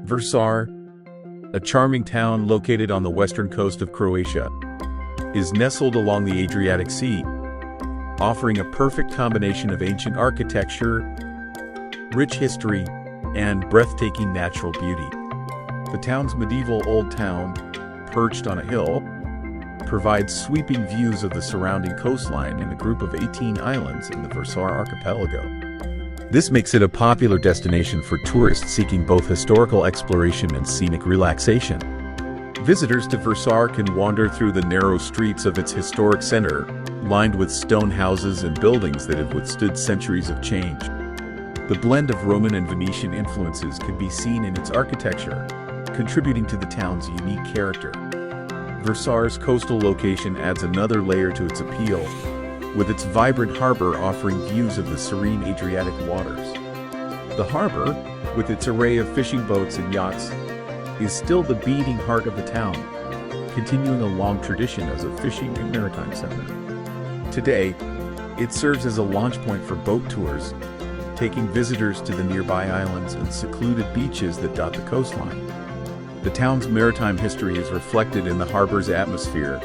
Vrsar, a charming town located on the western coast of Croatia, is nestled along the Adriatic Sea, offering a perfect combination of ancient architecture, rich history, and breathtaking natural beauty. The town's medieval old town, perched on a hill, provides sweeping views of the surrounding coastline and a group of 18 islands in the Vrsar archipelago. This makes it a popular destination for tourists seeking both historical exploration and scenic relaxation. Visitors to Vrsar can wander through the narrow streets of its historic center, lined with stone houses and buildings that have withstood centuries of change. The blend of Roman and Venetian influences can be seen in its architecture, contributing to the town's unique character. Vrsar's coastal location adds another layer to its appeal, with its vibrant harbor offering views of the serene Adriatic waters. The harbor, with its array of fishing boats and yachts, is still the beating heart of the town, continuing a long tradition as a fishing and maritime center. Today, it serves as a launch point for boat tours, taking visitors to the nearby islands and secluded beaches that dot the coastline. The town's maritime history is reflected in the harbor's atmosphere,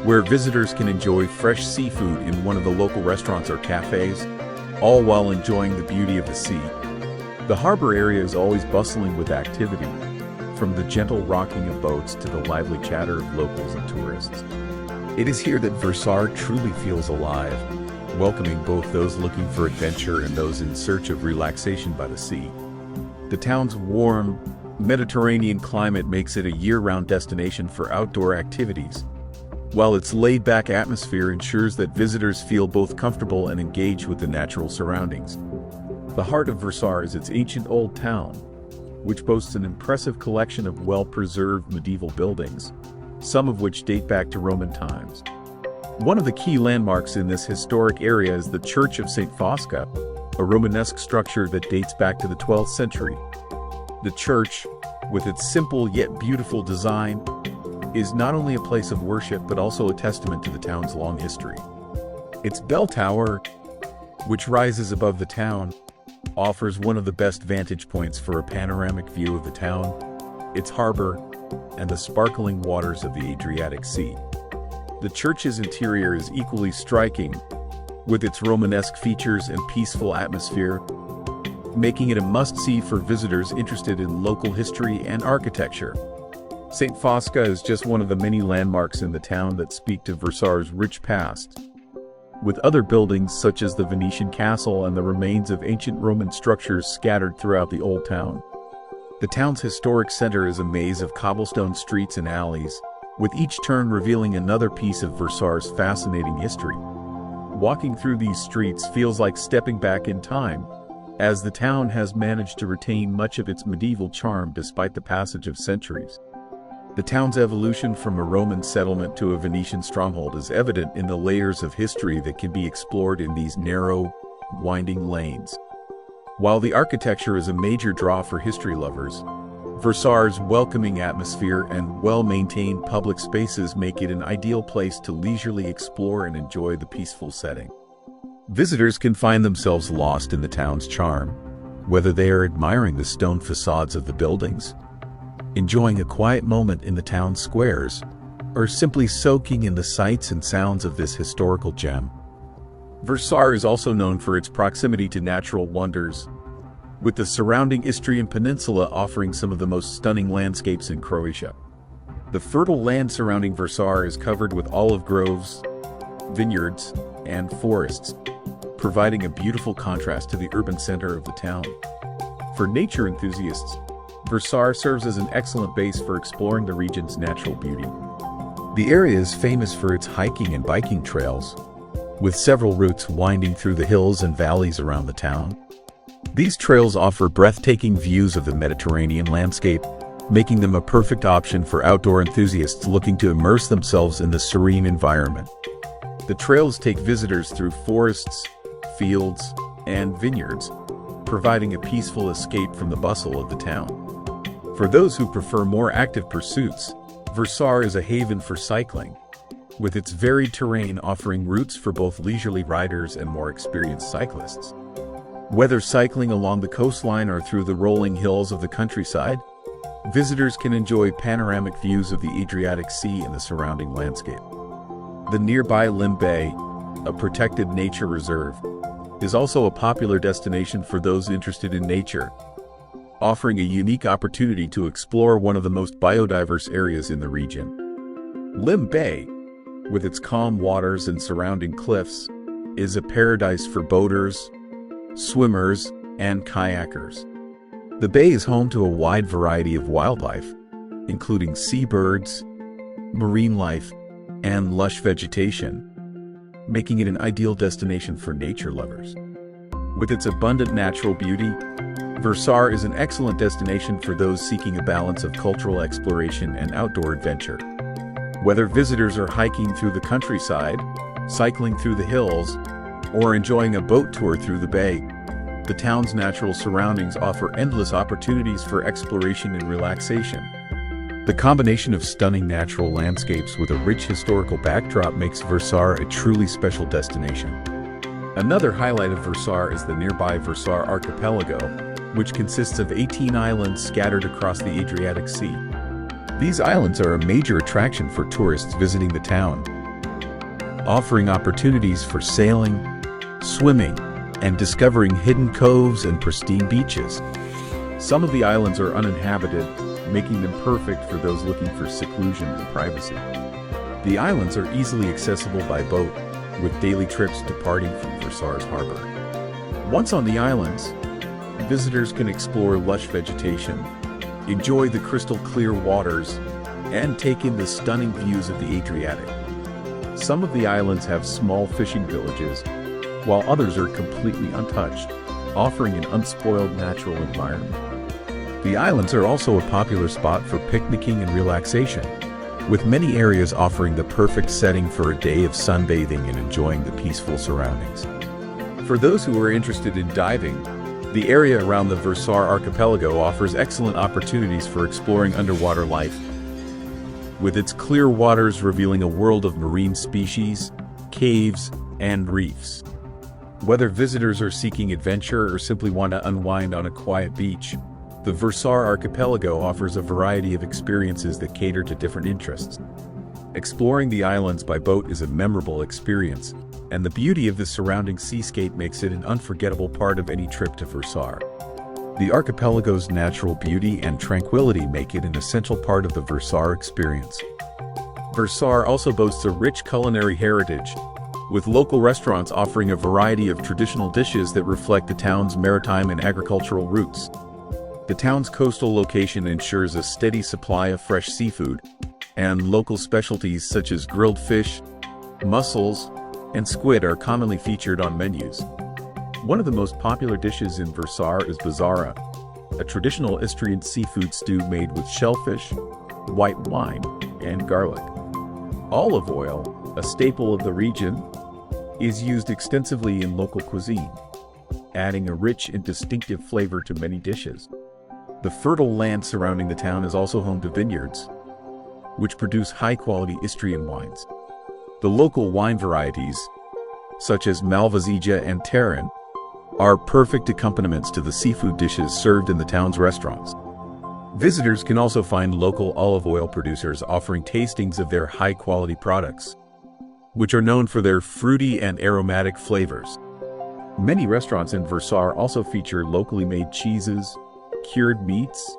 where visitors can enjoy fresh seafood in one of the local restaurants or cafes, all while enjoying the beauty of the sea. The harbor area is always bustling with activity, from the gentle rocking of boats to the lively chatter of locals and tourists. It is here that Vrsar truly feels alive, welcoming both those looking for adventure and those in search of relaxation by the sea. The town's warm, Mediterranean climate makes it a year-round destination for outdoor activities, while its laid-back atmosphere ensures that visitors feel both comfortable and engaged with the natural surroundings. The heart of Vrsar is its ancient old town, which boasts an impressive collection of well-preserved medieval buildings, some of which date back to Roman times. One of the key landmarks in this historic area is the Church of St. Fosca, a Romanesque structure that dates back to the 12th century. The church, with its simple yet beautiful design, is not only a place of worship but also a testament to the town's long history. Its bell tower, which rises above the town, offers one of the best vantage points for a panoramic view of the town, its harbor, and the sparkling waters of the Adriatic Sea. The church's interior is equally striking, with its Romanesque features and peaceful atmosphere, making it a must-see for visitors interested in local history and architecture. St. Fosca is just one of the many landmarks in the town that speak to Vrsar's rich past, with other buildings such as the Venetian castle and the remains of ancient Roman structures scattered throughout the old town. The town's historic center is a maze of cobblestone streets and alleys, with each turn revealing another piece of Vrsar's fascinating history. Walking through these streets feels like stepping back in time, as the town has managed to retain much of its medieval charm despite the passage of centuries. The town's evolution from a Roman settlement to a Venetian stronghold is evident in the layers of history that can be explored in these narrow, winding lanes. While the architecture is a major draw for history lovers, Vrsar's welcoming atmosphere and well-maintained public spaces make it an ideal place to leisurely explore and enjoy the peaceful setting. Visitors can find themselves lost in the town's charm, whether they are admiring the stone facades of the buildings, enjoying a quiet moment in the town squares, or simply soaking in the sights and sounds of this historical gem. Vrsar is also known for its proximity to natural wonders, with the surrounding Istrian Peninsula offering some of the most stunning landscapes in Croatia. The fertile land surrounding Vrsar is covered with olive groves, vineyards, and forests, providing a beautiful contrast to the urban center of the town. For nature enthusiasts, Vrsar serves as an excellent base for exploring the region's natural beauty. The area is famous for its hiking and biking trails, with several routes winding through the hills and valleys around the town. These trails offer breathtaking views of the Mediterranean landscape, making them a perfect option for outdoor enthusiasts looking to immerse themselves in the serene environment. The trails take visitors through forests, fields, and vineyards, providing a peaceful escape from the bustle of the town. For those who prefer more active pursuits, Vrsar is a haven for cycling, with its varied terrain offering routes for both leisurely riders and more experienced cyclists. Whether cycling along the coastline or through the rolling hills of the countryside, Visitors can enjoy panoramic views of the Adriatic Sea and the surrounding landscape. The nearby Lim Bay, a protected nature reserve, is also a popular destination for those interested in nature, offering a unique opportunity to explore one of the most biodiverse areas in the region. Lim Bay, with its calm waters and surrounding cliffs, is a paradise for boaters, swimmers, and kayakers. The bay is home to a wide variety of wildlife, including seabirds, marine life, and lush vegetation, making it an ideal destination for nature lovers. With its abundant natural beauty, Vrsar is an excellent destination for those seeking a balance of cultural exploration and outdoor adventure. Whether visitors are hiking through the countryside, cycling through the hills, or enjoying a boat tour through the bay, the town's natural surroundings offer endless opportunities for exploration and relaxation. The combination of stunning natural landscapes with a rich historical backdrop makes Vrsar a truly special destination. Another highlight of Vrsar is the nearby Vrsar archipelago, which consists of 18 islands scattered across the Adriatic Sea. These islands are a major attraction for tourists visiting the town, offering opportunities for sailing, swimming, and discovering hidden coves and pristine beaches. Some of the islands are uninhabited, making them perfect for those looking for seclusion and privacy. The islands are easily accessible by boat, with daily trips departing from Vrsar's harbor. Once on the islands, visitors can explore lush vegetation, enjoy the crystal clear waters, and take in the stunning views of the Adriatic. Some of the islands have small fishing villages, while others are completely untouched, offering an unspoiled natural environment. The islands are also a popular spot for picnicking and relaxation, with many areas offering the perfect setting for a day of sunbathing and enjoying the peaceful surroundings. For those who are interested in diving, the area around the Vrsar archipelago offers excellent opportunities for exploring underwater life, with its clear waters revealing a world of marine species, caves, and reefs. Whether visitors are seeking adventure or simply want to unwind on a quiet beach, the Vrsar archipelago offers a variety of experiences that cater to different interests. Exploring the islands by boat is a memorable experience, and the beauty of the surrounding seascape makes it an unforgettable part of any trip to Vrsar. The archipelago's natural beauty and tranquility make it an essential part of the Vrsar experience. Vrsar also boasts a rich culinary heritage, with local restaurants offering a variety of traditional dishes that reflect the town's maritime and agricultural roots. The town's coastal location ensures a steady supply of fresh seafood, and local specialties such as grilled fish, mussels, and squid are commonly featured on menus. One of the most popular dishes in Vrsar is Vrsara, a traditional Istrian seafood stew made with shellfish, white wine, and garlic. Olive oil, a staple of the region, is used extensively in local cuisine, adding a rich and distinctive flavor to many dishes. The fertile land surrounding the town is also home to vineyards, which produce high-quality Istrian wines. The local wine varieties, such as Malvasia and Terran, are perfect accompaniments to the seafood dishes served in the town's restaurants. Visitors can also find local olive oil producers offering tastings of their high-quality products, which are known for their fruity and aromatic flavors. Many restaurants in Vrsar also feature locally made cheeses, cured meats,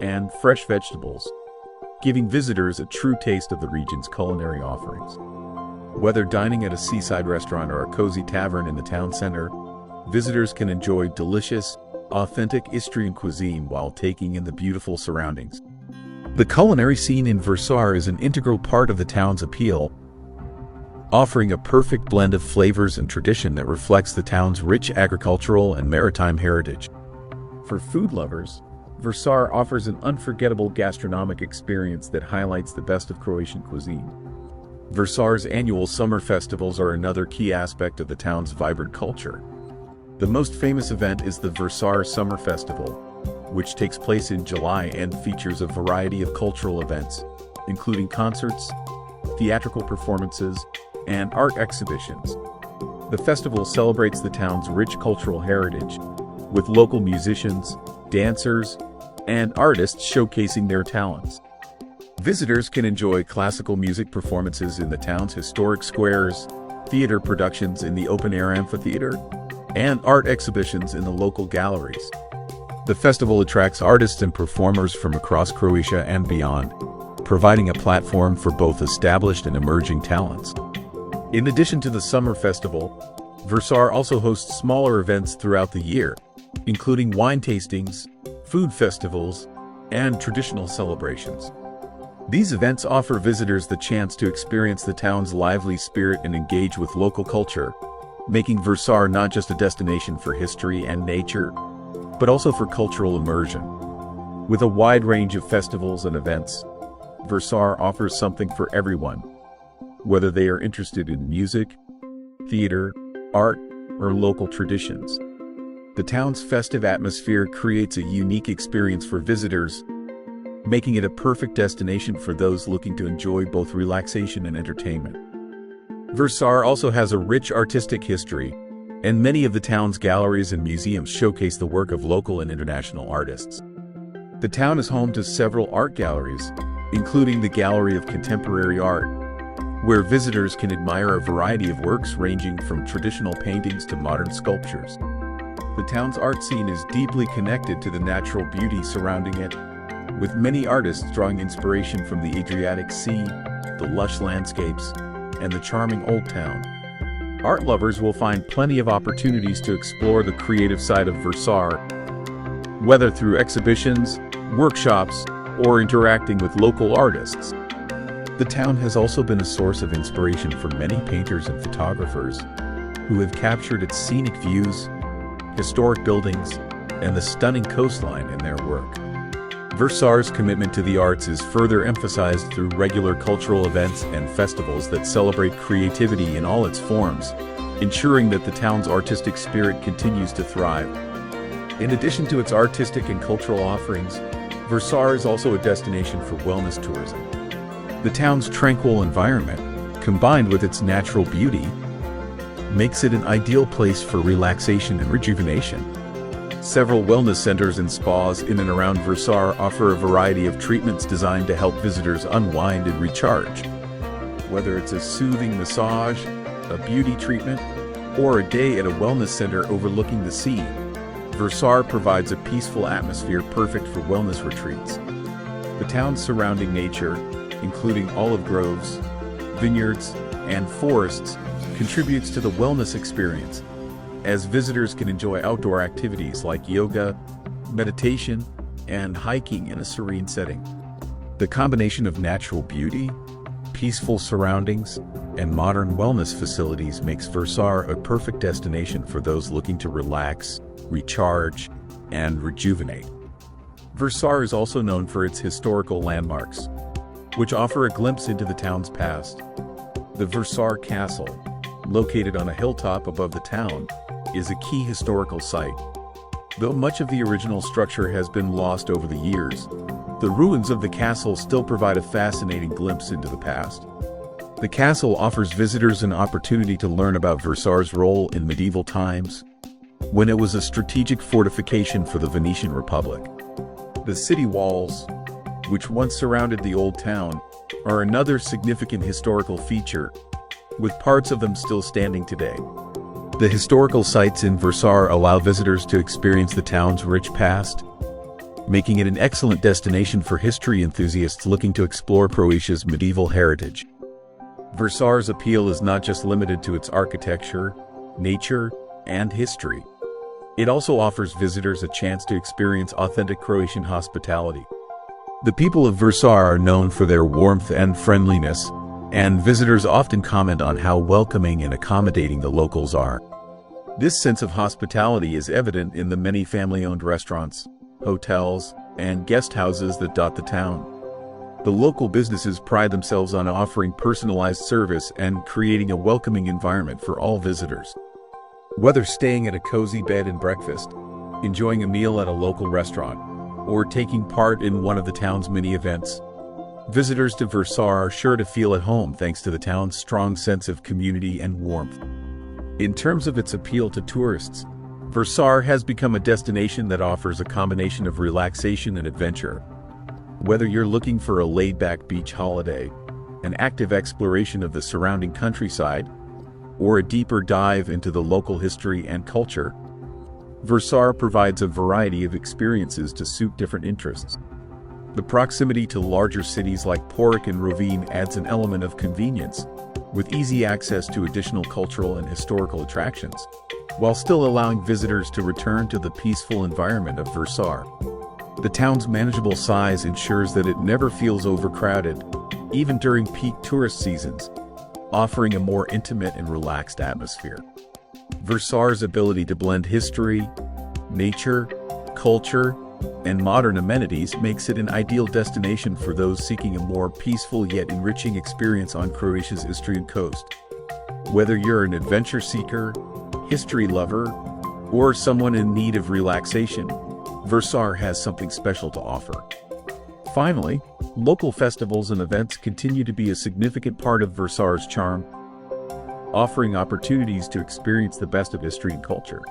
and fresh vegetables, giving visitors a true taste of the region's culinary offerings. Whether dining at a seaside restaurant or a cozy tavern in the town center, visitors can enjoy delicious, authentic Istrian cuisine while taking in the beautiful surroundings. The culinary scene in Vrsar is an integral part of the town's appeal, offering a perfect blend of flavors and tradition that reflects the town's rich agricultural and maritime heritage. For food lovers, Vrsar offers an unforgettable gastronomic experience that highlights the best of Croatian cuisine. Vrsar's annual summer festivals are another key aspect of the town's vibrant culture. The most famous event is the Vrsar Summer Festival, which takes place in July and features a variety of cultural events, including concerts, theatrical performances, and art exhibitions. The festival celebrates the town's rich cultural heritage, with local musicians, dancers, and artists showcasing their talents. Visitors can enjoy classical music performances in the town's historic squares, theater productions in the open-air amphitheater, and art exhibitions in the local galleries. The festival attracts artists and performers from across Croatia and beyond, providing a platform for both established and emerging talents. In addition to the summer festival, Vrsar also hosts smaller events throughout the year, including wine tastings, food festivals, and traditional celebrations. These events offer visitors the chance to experience the town's lively spirit and engage with local culture, making Vrsar not just a destination for history and nature, but also for cultural immersion. With a wide range of festivals and events, Vrsar offers something for everyone, whether they are interested in music, theater, art, or local traditions. The town's festive atmosphere creates a unique experience for visitors, making it a perfect destination for those looking to enjoy both relaxation and entertainment. Vrsar also has a rich artistic history, and many of the town's galleries and museums showcase the work of local and international artists. The town is home to several art galleries, including the Gallery of Contemporary Art, where visitors can admire a variety of works ranging from traditional paintings to modern sculptures. The town's art scene is deeply connected to the natural beauty surrounding it, with many artists drawing inspiration from the Adriatic Sea, the lush landscapes, and the charming Old Town. Art lovers will find plenty of opportunities to explore the creative side of Vrsar, whether through exhibitions, workshops, or interacting with local artists. The town has also been a source of inspiration for many painters and photographers who have captured its scenic views, historic buildings, and the stunning coastline in their work. Vrsar's commitment to the arts is further emphasized through regular cultural events and festivals that celebrate creativity in all its forms, ensuring that the town's artistic spirit continues to thrive. In addition to its artistic and cultural offerings, Vrsar is also a destination for wellness tourism. The town's tranquil environment, combined with its natural beauty, makes it an ideal place for relaxation and rejuvenation. Several wellness centers and spas in and around Vrsar offer a variety of treatments designed to help visitors unwind and recharge. Whether it's a soothing massage, a beauty treatment, or a day at a wellness center overlooking the sea, Vrsar provides a peaceful atmosphere perfect for wellness retreats. The town's surrounding nature, including olive groves, vineyards, and forests, contributes to the wellness experience, as visitors can enjoy outdoor activities like yoga, meditation, and hiking in a serene setting. The combination of natural beauty, peaceful surroundings, and modern wellness facilities makes Vrsar a perfect destination for those looking to relax, recharge, and rejuvenate. Vrsar is also known for its historical landmarks, which offer a glimpse into the town's past. The Vrsar Castle, located on a hilltop above the town, is a key historical site. Though much of the original structure has been lost over the years, the ruins of the castle still provide a fascinating glimpse into the past. The castle offers visitors an opportunity to learn about Vrsar's role in medieval times, when it was a strategic fortification for the Venetian Republic. The city walls, which once surrounded the old town, are another significant historical feature, with parts of them still standing today. The historical sites in Vrsar allow visitors to experience the town's rich past, making it an excellent destination for history enthusiasts looking to explore Croatia's medieval heritage. Vrsar's appeal is not just limited to its architecture, nature, and history. It also offers visitors a chance to experience authentic Croatian hospitality. The people of Vrsar are known for their warmth and friendliness, and visitors often comment on how welcoming and accommodating the locals are. This sense of hospitality is evident in the many family-owned restaurants, hotels, and guest houses that dot the town. The local businesses pride themselves on offering personalized service and creating a welcoming environment for all visitors. Whether staying at a cozy bed and breakfast, enjoying a meal at a local restaurant, or taking part in one of the town's many events, visitors to Vrsar are sure to feel at home thanks to the town's strong sense of community and warmth. In terms of its appeal to tourists, Vrsar has become a destination that offers a combination of relaxation and adventure. Whether you're looking for a laid-back beach holiday, an active exploration of the surrounding countryside, or a deeper dive into the local history and culture, Vrsar provides a variety of experiences to suit different interests. The proximity to larger cities like Poreč and Rovinj adds an element of convenience, with easy access to additional cultural and historical attractions, while still allowing visitors to return to the peaceful environment of Vrsar. The town's manageable size ensures that it never feels overcrowded, even during peak tourist seasons, offering a more intimate and relaxed atmosphere. Vrsar's ability to blend history, nature, culture, and modern amenities makes it an ideal destination for those seeking a more peaceful yet enriching experience on Croatia's Istrian coast. Whether you're an adventure seeker, history lover, or someone in need of relaxation, Vrsar has something special to offer. Finally, local festivals and events continue to be a significant part of Vrsar's charm, offering opportunities to experience the best of Istrian culture.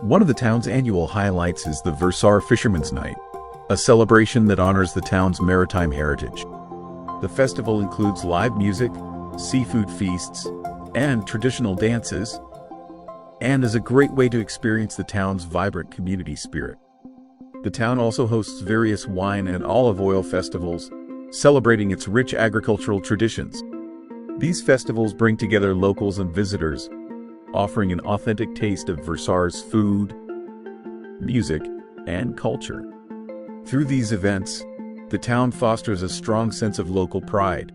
One of the town's annual highlights is the Vrsar Fisherman's Night, a celebration that honors the town's maritime heritage. The festival includes live music, seafood feasts, and traditional dances, and is a great way to experience the town's vibrant community spirit. The town also hosts various wine and olive oil festivals, celebrating its rich agricultural traditions. These festivals bring together locals and visitors, offering an authentic taste of Vrsar's food, music, and culture. Through these events, the town fosters a strong sense of local pride,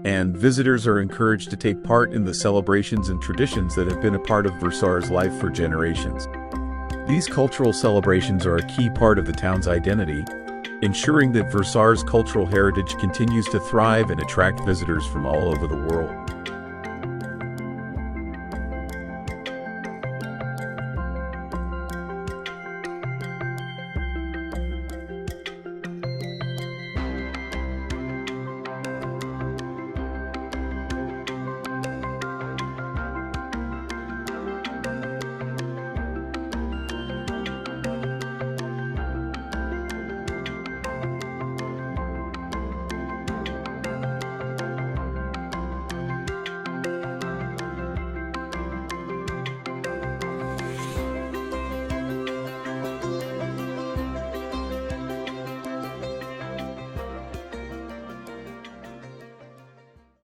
and visitors are encouraged to take part in the celebrations and traditions that have been a part of Vrsar's life for generations. These cultural celebrations are a key part of the town's identity, ensuring that Vrsar's cultural heritage continues to thrive and attract visitors from all over the world.